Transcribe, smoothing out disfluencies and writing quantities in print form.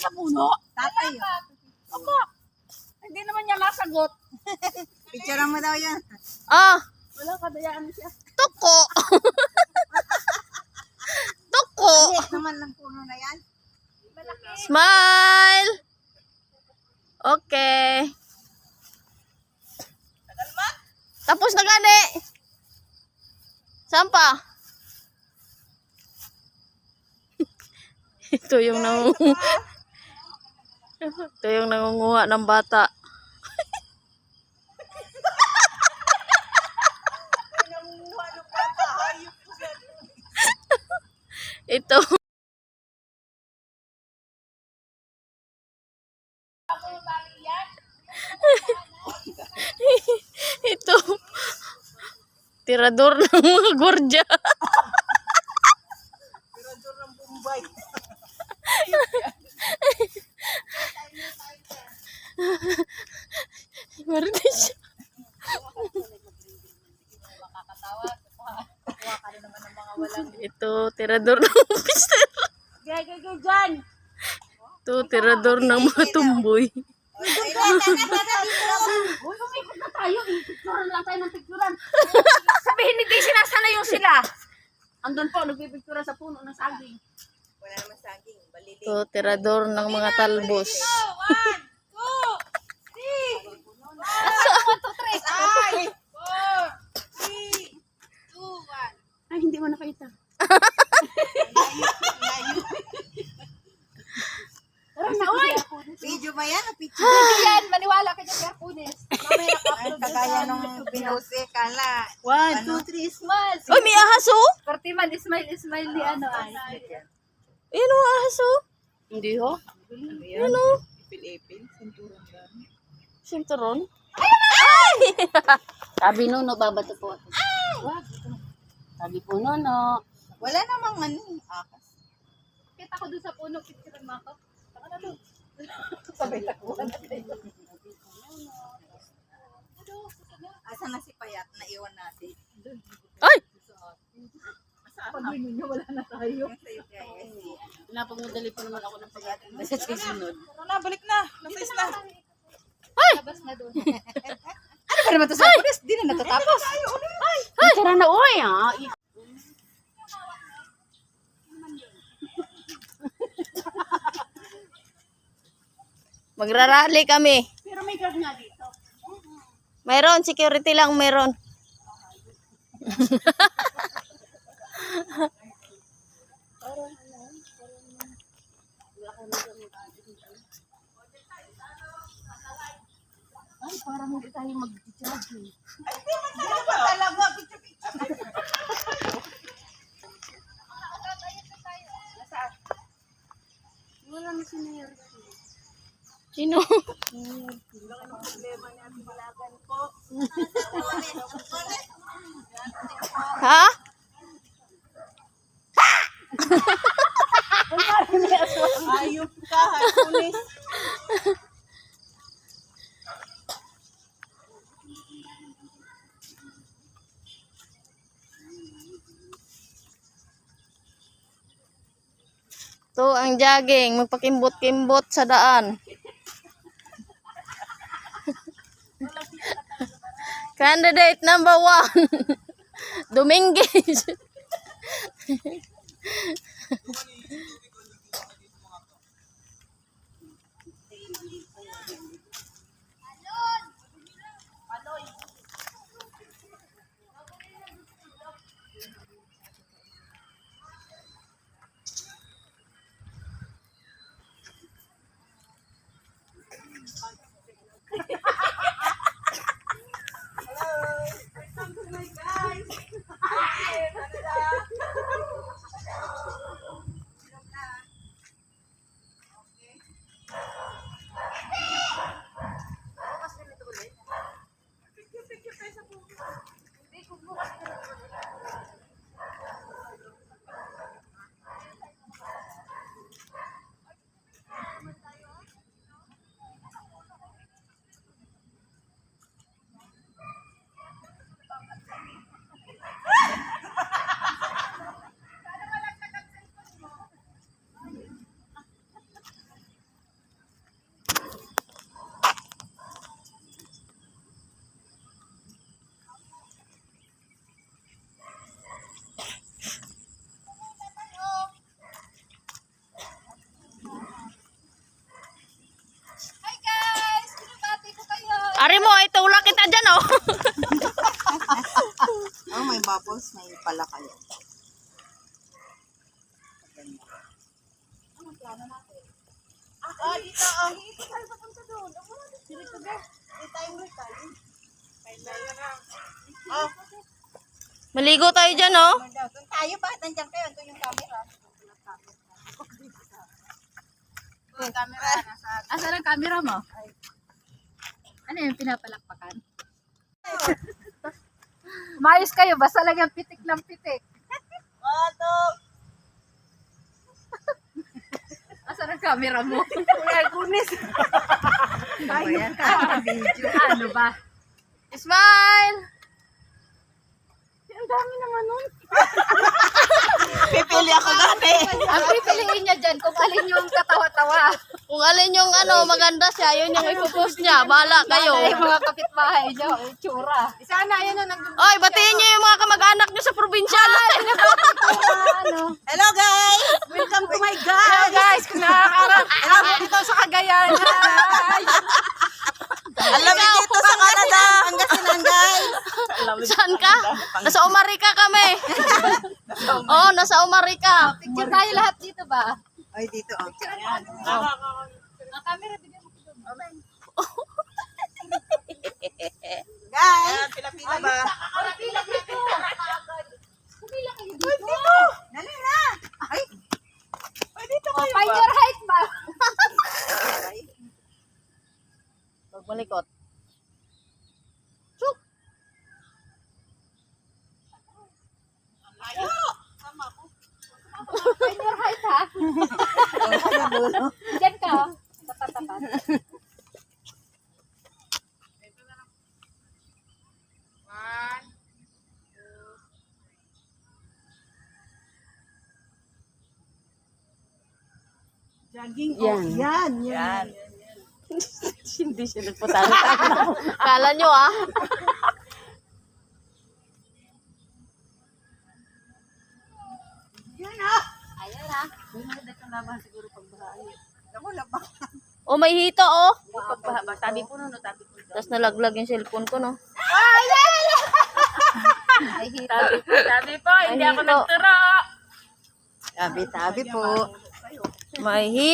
sa puno? Tatay. Opo. Hindi naman niya masagot. Picture mo daw yan. Ah, Wala, kadayaan siya. tuko. Tuko. Yes naman ng puno na yan. Smile. Okay. Tapos na gani. Saan pa? Ito yung Ito yung nangunguha ng bata. Ito. Ito. Tirador ng mga gordya. Tirador ng Bombay. Marami siya. Ito, tirador ng pister. Gagay dyan. Ito, tirador ng mga tumboy. Uy, umikot na tayo. Picturean lang tayo ng picturean. Sabihin ni Daisy, nasa na yung sila? Andun po, nagpipicturean sa puno ng saging. Wala naman saging. Baliling. Ito, tirador ng mga talbos. 1, 2, 3. 1, 2, 3. Ay! 4, 3, 2, 1. Ay, hindi mo nakita. Video ba yan? Picture. Hindi yan, maniwala ka dyan, Kuya Punes. Mamaya Ay, kagaya nung binose. Kala. 1, 2, 3, smile. Uy, may ahas oh! Pertiman, smile ni ano ay. Ayan oh, ahas oh. Hindi ho? Ayan oh. Ipil-ipil. Sinturon ba? Sinturon. Sabi no, babato po. Sabi po no. Wala namang ano. Akas. Kita ko doon sa puno, picturean mo ako. Saka na doon. Sabay takuan natin. Asa na si Payat? Naiwan natin. Ay! Pag ninyo, wala na tayo. Yung sa'yo kaya si... Napagmadali pa naman ako ng pag-atin. Basta sa sunod. Na, balik na. Nasa na. Labas na doon. Ano ba naman ito sa pulis? Di na natatapos. Ay! Tara na, oy! Magrarally kami. Pero may guard nga dito. Mayroon, security lang mayroon. Ay, parang hindi tayo mag-charge. Talaga. Wala na si Mayor. Sino? Ha? Ayop ka. Pulis. Ito ang jogging. Magpakimbot-kimbot sa daan. Candidate number 1. Dominguez. Ari mo, itulak kita dyan, oh. Oh, may bubbles. May pala kayo. Dito. Dito tayo papunta doon. Dito ba? Dito tayo. Maligo tayo dyan, oh. Doon tayo ba? Nandiyan kayo. Doon yung camera. Yung camera. Asan ang camera mo? Ano yung pinapalakpakan? Mayos kayo, basta lang yung pitik ng pitik. Asan ang camera mo? Kunis. Tayo ka. Video. Ano ba? Smile! Ang dami naman nun. Pipili ako dati. Ang pipiliin niya dyan kung alin yung katawa-tawa. Kung alin yung maganda siya, yun yung ipopost niya. Bahala kayo. Ay, mga kapitbahay niyo, tsura. Sana yun na nandun. Oy, batiin niyo yung mga kamag-anak niyo sa probinsya. Ano? Hello guys! Welcome to my Hello guys! guys, kung nakakaroon dito sa Cagayan. Alam mo dito sa Canada! Pangasinan guys! Saan ka? Nasa Umarika kami. Oo, nasa Umarika. Picture tayo lahat dito ba? Ay, dito oh. Ang camera, bigyan mo ko doon. Guys! Pila-pila ba? Pila dito. Pila kayo dito. Dali na! Ay! Ay, dito Oh, find your height ba? Huwag malikot. Find your height ha. Diyan ka. Oh. Tapat-tapat. Jogging. Yan. Yan. Hindi siya nagputali. Kala nyo, ah. Yan ah! Ayan ha. Hindi ka naman siguro pagbahay. Ako labang. Oh, may hito, oh. Pagbahay. Tabi po no, tabi po. Tapos nalaglag yung cellphone ko, no? Ay, hito. Tabi po, hindi ako nagturo. Tabi-tabi po. May hito.